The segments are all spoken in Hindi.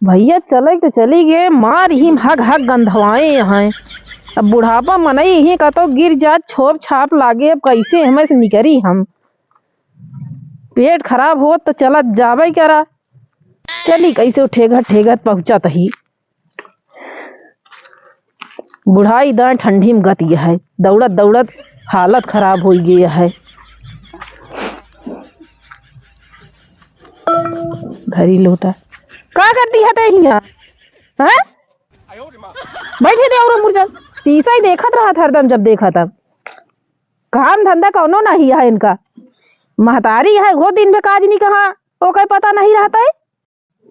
भैया चले तो चली गए, मार ही हग हग गंधवाए यहाँ। अब बुढ़ापा मनई ही का तो गिर जा छोप छाप लागे। अब कैसे हमें से निकरी हम, पेट खराब हो तो चला जावे करा। चली कैसे उठेगा ठेगा पहुंचा तही। बुढ़ाई दाएं ठंडी में गति है, दौड़त दौड़त हालत खराब हो गई है। घरी लोटा का करती है ते हिया हैं? बैठे दे और मुर्जा शीशा ही देखत रहा था हरदम। जब देखा तब काम धंधा कौनो नहीं है इनका। महतारी है वो दिन में काज नहीं कहा वो कहीं पता नहीं रहता है।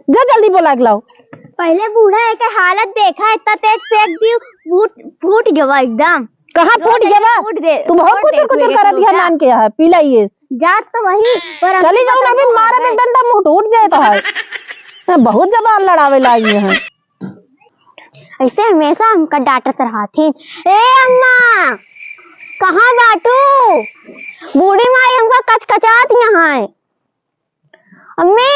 जा जल्दी बोला के लाओ। पहले बूढ़ा है के हालत देखा, इतना तेज फेंक दी फूट गया एकदम। कहाँ फूट गया? तू बहुत कुचर कुचर कर दिया नान के यहाँ पीला ये जात तो वही पर चली जाओ ना, फिर मारे में डंडा मुंह टूट जाए तो है। बहुत जबान लड़ावे लागी है। ऐसे हमेशा हमका डांटत रहा थी। ए अम्मा कहाँ बाटू? बूढ़ी माई हमका कचकचात यहाँ है। अम्मी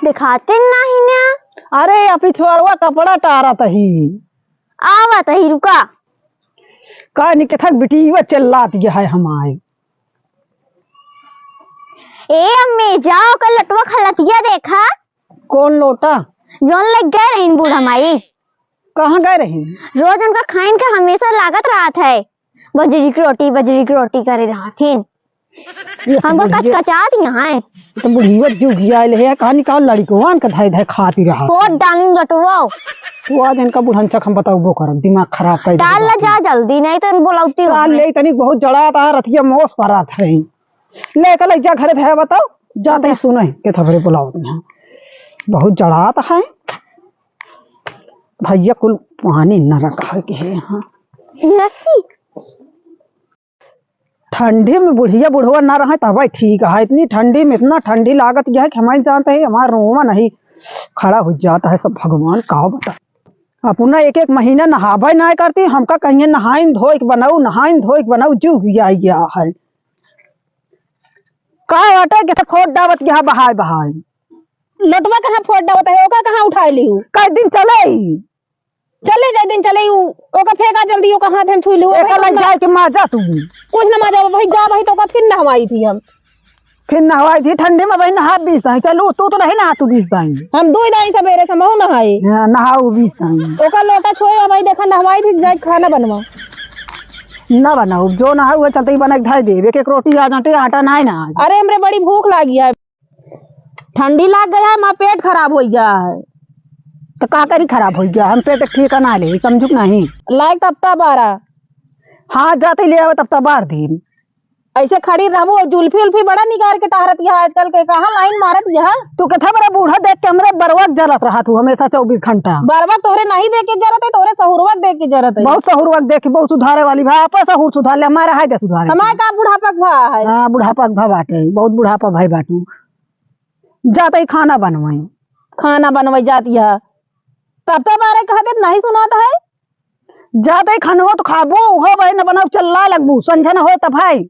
दिखाते नहीं ना। अरे अपनी छोरवा कपड़ा टारा तही आवा तही रुका का निकथक बिटी वो चिल्लाती है हमारे। ए अम्मी जाओ कल लटवा खलतिया देखा। कौन लोटा? जोन लग गए रही बूढ़ा माई। कहाँ गए रही? रोज उनका खाइन का हमेशा लागत रहा था। बजरी की रोटी करे रहा थी। हमको कचकचात यहाँ है। तो बुढ़ीवा जुगिया है कहानी का लड़कों का धाय धाय खाती रहा। फोट डालूं लटवा तू आज इनका बुढ़ांचा हम बताओ वो कर दिमाग खराब कर डाल ला जा जल्दी नहीं तो बोलाती डाल ले तनी बहुत जड़ा था रथिया मोस परा थे ले कल जा घरे थे बताओ जाते ही सुने के थपड़े बुलाओ यहाँ बहुत जड़ात है। भैया कुल पानी न रखा के है यहाँ। ठंडी में बुढ़िया बुढ़वा ना रहा तब ठीक है। इतनी ठंडी में इतना ठंडी लागत यह है कि हमारे जानते हैं हमारा रोमा नहीं खड़ा हो जाता है। सब भगवान का बता अपना एक एक महीना नहावे ना करती हमका कहीं नहाइन धोई बनाऊ जू गया है का बाटे के फोट डावत यहाँ बहाय बहाय लटवा कहाँ फोट डावत है ओका कहाँ उठा ली कई दिन चले जाए दिन चले ओका फेंका जल्दी ओका हाथ हम छू ली ओका लग जाए कि माजा तू कुछ ना माजा भाई जा भाई तो ओका फिर नहवाई थी हम फिर नहवाई थी ठंडे में भाई नहा 20 दाई चलो तू तो नहीं नहा तू 20 दाई हम 2 दाई सवेरे से महू नहाए नहाऊ 20 दाई ओका लोटा छोए भाई देखा नहवाई थी जाए खाना बनवा ना बनाओ जो ना है वो चलते ही बना ढाई दे एक एक रोटी आ जाते आटा ना है ना। अरे हमरे बड़ी भूख लगी है ठंडी लाग गया है माँ पेट खराब हो गया है। तो का करी खराब हो गया हम पेट ठीक ना ले समझू नहीं लायक तब 12 हाँ जाते ले तब 12 दिन ऐसे खड़ी रहबो जुल्फी उल्फी बड़ा निकाल के टहरत यहाँ आजकल के कहाँ लाइन मारत यहाँ। तू कथा बड़ा बूढ़ा देख के हमरे बरवक जरत रहा तू हमेशा 24 घंटा बरवक तोहरे नहीं देख के जरत है तोहरे सहुरवक देख के जरत है। बहुत सहुरवक देख के बहुत सुधारे वाली भाई आप सहूर सुधार ले हमारा है सुधारे हमारे का बुढ़ापक भा है। हाँ बुढ़ापक भा बाटे बहुत बुढ़ापा भाई बाटू जाते ही खाना बनवाई जाती है तब 12 कहते नहीं सुनाता है जाते ही खाना तो खाबो हो भाई न बनाओ चल्ला लगबू संझन हो तब भाई।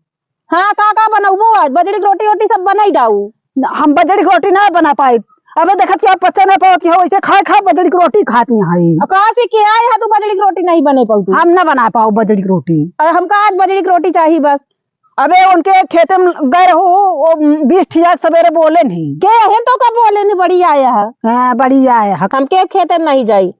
हाँ का बनाऊ आज बजड़ी की रोटी सब बनाई डाऊ हम बजड़ी की रोटी ना बना पाए। अबे देखा क्या पचा नहीं पाती हो वैसे खा बजड़ी की रोटी खाती है कहाँ से क्या है तू बजड़ी की रोटी नहीं बने पाऊ हम ना बना पाओ बजड़ी की रोटी हमका आज बजड़ी की रोटी चाहिए बस। अबे उनके खेत में गए हो 20 ठिया सवेरे बोले नहीं के है तो कब बोले नहीं बड़ी आया है। हाँ बड़ी आया है हम के खेत में नहीं जाई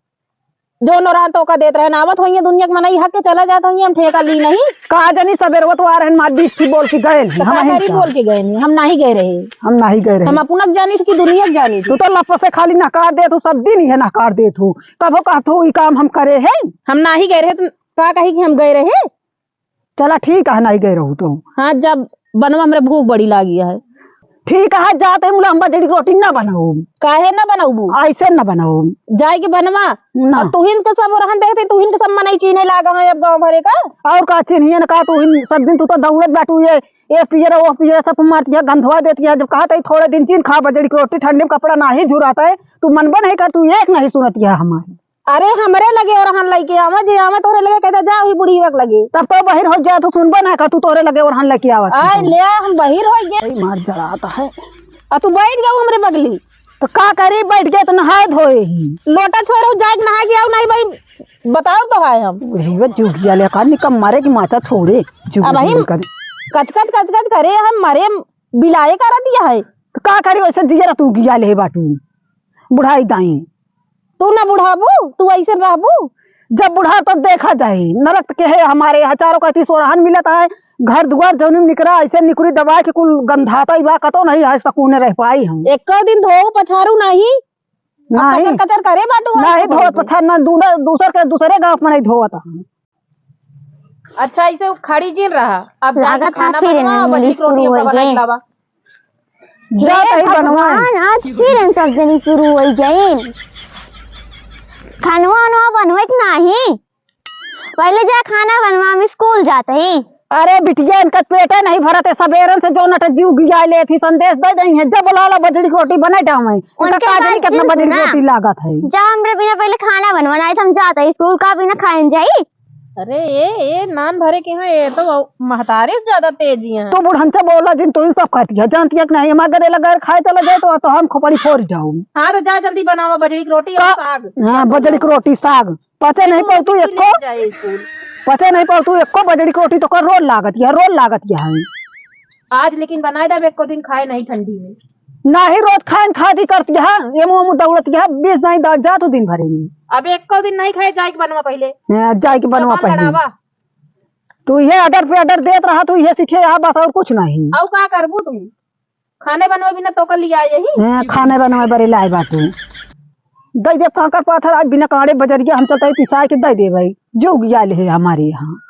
जो नौरान तो का देते रहे नावत होइए दुनिया के मनाई हक के चला जाता होइए हम ठेका ली नहीं कहा जानी सवेरे वो तो आ रहे मार 20 थी बोल के गए नहीं बोल के गए नहीं हम नहीं गए रहे हम अपना जानी थी कि दुनिया जानी तू तो लप से खाली नकार दे तू सब दिन है नकार दे तू कबो कहतू ई काम हम करे हैं हम नहीं गए रहे तो का कही कि हम गए रहे। चला ठीक है नहीं गए रहू तो हाँ जब बनवा हमरे भूख बड़ी लागी है ठीक है जाते मुला हम बजड़ी की रोटी ना बनाऊ काहे ना बनाऊ ऐसे ना बनाऊ जाए के बनवा तुहिन के सब रहन देखते तुहिन के सब मनाई चीने लागा है अब गांव भरे का और का चीनिए ना का तुहिन सब दिन तू तो दौड़त बैठू ये पिजरा वो पिजरा सब मारती है गंधवा देती है जब कहा थोड़े दिन चीन खा बजड़ी की रोटी ठंडे में कपड़ा ना ही झुराता है तू मनबन है कर तू एक नहीं सुनती है हमारी। अरे हमरे लगे और हन लइके आवा जे आवा तोरे लगे कहता जा ही बुढ़ी वक लगे तब तो बाहर हो जा तू सुनबा ना कर तू तोरे लगे और हन लइके आवा आ ले हम बाहर हो गए मार जराता है आ तू बैठ गया हमरे बगली तो का करी बैठ गए तो नहाए धोए ही लोटा छोड़ो जाए नहा के आओ नहीं भाई बताओ तो है हम वही जुगिया ले का निकम मारे की माथा छोड़े अब भाई कचकच करे हम मारे बिलाए करा दिया है तो का करी वैसे दिया तू गिया ले बाटू बुढ़ाई दाई तू ना बुढ़ाबू तू ऐसे रहबू जब बुढ़ा तब देखा जाए नरक के है हमारे यहाँ चारों का सोरहन मिलता है घर दुआर जौन निकरा ऐसे निकुरी दबा के कुल गंधाता बा कतो नहीं है सकूने रह पाई हम एक दिन धो पछारू नहीं नहीं कचर करे बाटू नहीं धो पछार ना दूसरे गांव में नहीं धोता। अच्छा ऐसे खड़ी जिन रहा अब जाकर खाना बनवा बजरी की रोटी बनावा भगवान आज फिर इन सब जनी शुरू हो गई खानवा बनवे नहीं पहले जा खाना बनवा हम स्कूल जाते ही। अरे बिटिया इनका पेटे नहीं भरते सवेरन से जो नट जीव गिया ले थी संदेश दे दई है जब बोला बजरी की रोटी बने डाम है उनका काज नहीं कितना बजरी की रोटी लागत है जा हमरे बिना पहले खाना बनवाना है हम जाते स्कूल का बिना खाए जाई। अरे ये नान भरे के हैं ये तो महतारे ज्यादा तेजी हैं तो बुढ़न से बोला जिन तो सब खाती है जानती है कि नहीं हमारे गले लगा खाए चला जाए तो हम खोपड़ी फोड़ जाऊं। हाँ तो जा जल्दी बनावा बजरी की रोटी और साग। हाँ बजरी की रोटी साग पचे नहीं पड़ तू एको पचे नहीं पड़ तू एको बजरी की रोटी तो कर रोल लागत है आज लेकिन बनाए दे एको दिन खाए नहीं ठंडी में ना ही रोज खान खादी करती है ये मुँह दौड़ती है 20 नहीं दौड़ जा तो दिन भरे में अब एक दिन नहीं खाए जाए बनवा पहले जाए के बनवा पहले तू ये ऑर्डर पे ऑर्डर देत रहा तू ये सीखे यहाँ बस और कुछ नहीं और का करबू तुम खाने बनवा बिना तो कर लिया यही खाने बनवा बड़े लाए बातू दे दे कांकर पाथर आज बिना काड़े बजरिया हम चलते पिसा के दे दे भाई जो गिया ले हमारे यहाँ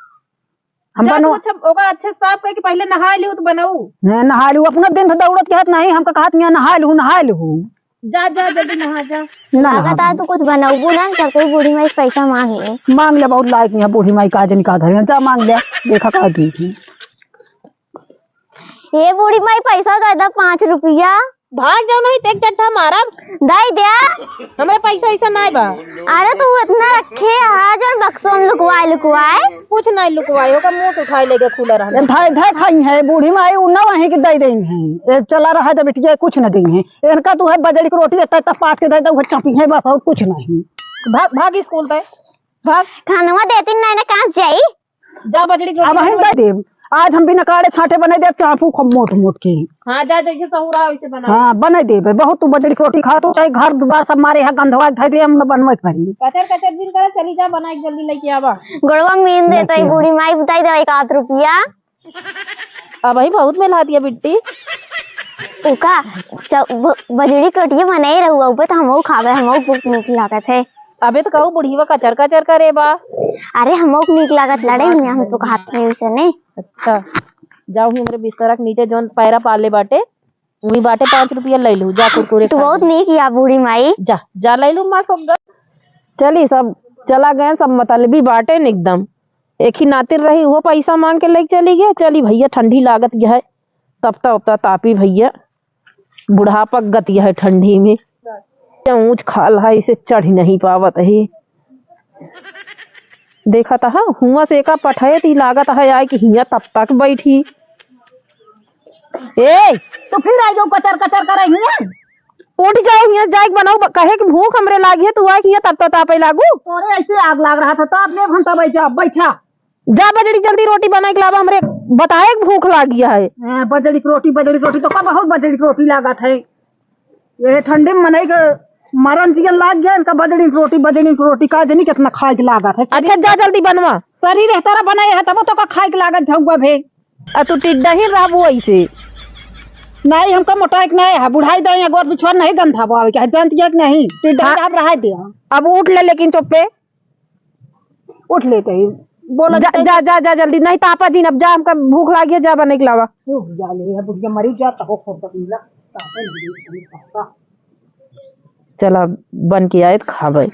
हम बनो अच्छा साफ करके पहले नहा लियो तो बनाऊ नहा लियो अपना दिन भर दौड़त के नहीं हमका कहत नहीं नहा लू जा जल्दी नहा जा बता तू कुछ बनाऊ बुलान करते बूढ़ी माई पैसा मांग ले बहुत लायक नहीं बूढ़ी माई काज निकाल धरे जा मांग ले देखा का दी थी ये बूढ़ी माई पैसा दे दा 5 रुपया भाग जाओ नहीं तेज चट्टा मारा दाई दे हमारे पैसा ऐसा नहीं बा। अरे तू इतना रखे आज और बक्सों में लुकवाए कुछ नहीं लुकवाए होगा मुंह उठाए लेके खुला रहा धाय खाई है बूढ़ी माई उन्ना वहीं के दे देंगे है चला रहा है बेटिया कुछ न देंगे इनका तू है बजरी की रोटी इतना पास के दे दो चपी है बस और कुछ नहीं भाग स्कूल तय भाग खानवा देती नहीं ना कहाँ जाई जा बजरी की रोटी दे दे आज हम बिना काड़े छाटे बने दे चापू खूब मोट के हाँ जा जैसे सहूरा वैसे बना हाँ बने दे बहुत तू बजरी रोटी खा तो चाहे घर दुआर सब मारे यहाँ गंधवा धरे हम बनवे करी कचर दिन करे चली जा बना के जल्दी लेके आवा गड़वा मीन दे तो बूढ़ी माई बताई दे 1 रुपया अब भाई बहुत में ला दिया बिट्टी उका बजरी रोटी बने रहुआ ऊपर तो हम खावे हम भूख नीक लागत है अबे तो कहू बुढ़ीवा कचर करे बा अरे हम नीक लागत लड़े हम तो खाते हैं उसे नहीं। अच्छा जाओ हमारे बिस्तर के नीचे जोन पैरा पाले बाटे वही बाटे 5 रुपया ले लू जा कुरकुरे तो बहुत नीक या बूढ़ी माई जा ले लू माँ सब चली सब चला गए सब मतलबी बाटे एकदम एक ही नातिर रही वो पैसा मांग के लेके चली गया चली भैया ठंडी लागत है तपता तापी भैया बुढ़ापा गति है ठंडी में ऊंच खाल है इसे चढ़ नहीं पावत है देखा था हुआ से का पठे थी लागत है आए कि हिया तब तक बैठी तो फिर आ जाओ कचर करे उठ जाओ हिया जाए बनाओ कहे कि भूख हमरे लागी है तू आए कि तब तो तापे लागू तोरे ऐसे आग लाग रहा था ताप ले हम तब बैठा जा बजरी जल्दी रोटी बना के लावा हमरे बताए भूख लागी है बजरी की रोटी तो बहुत बजरी की रोटी लागत है ये ठंडे में मनाई मरन जियन लाग गया इनका बजरी की रोटी का जनी कितना खाए के लागत है। अच्छा जा जल्दी बनवा सरी रहता बनाए है तब तो का खाए के लागत झुआ भे तू टिड्डा ही रहबू ऐसे नहीं हमका मोटाई नहीं है बुढ़ाई दे गोर बिछवा नहीं गंधा बावे के जानती है कि नहीं टिड्डा आप रहा दे अब उठ ले लेकिन चुप पे उठ लेते ही बोला जा जल्दी नहीं तापा जी अब जा हमका भूख लागी है जा बने के लावा जा ले बुढ़िया मरी जा तो चला बन के आए खावे।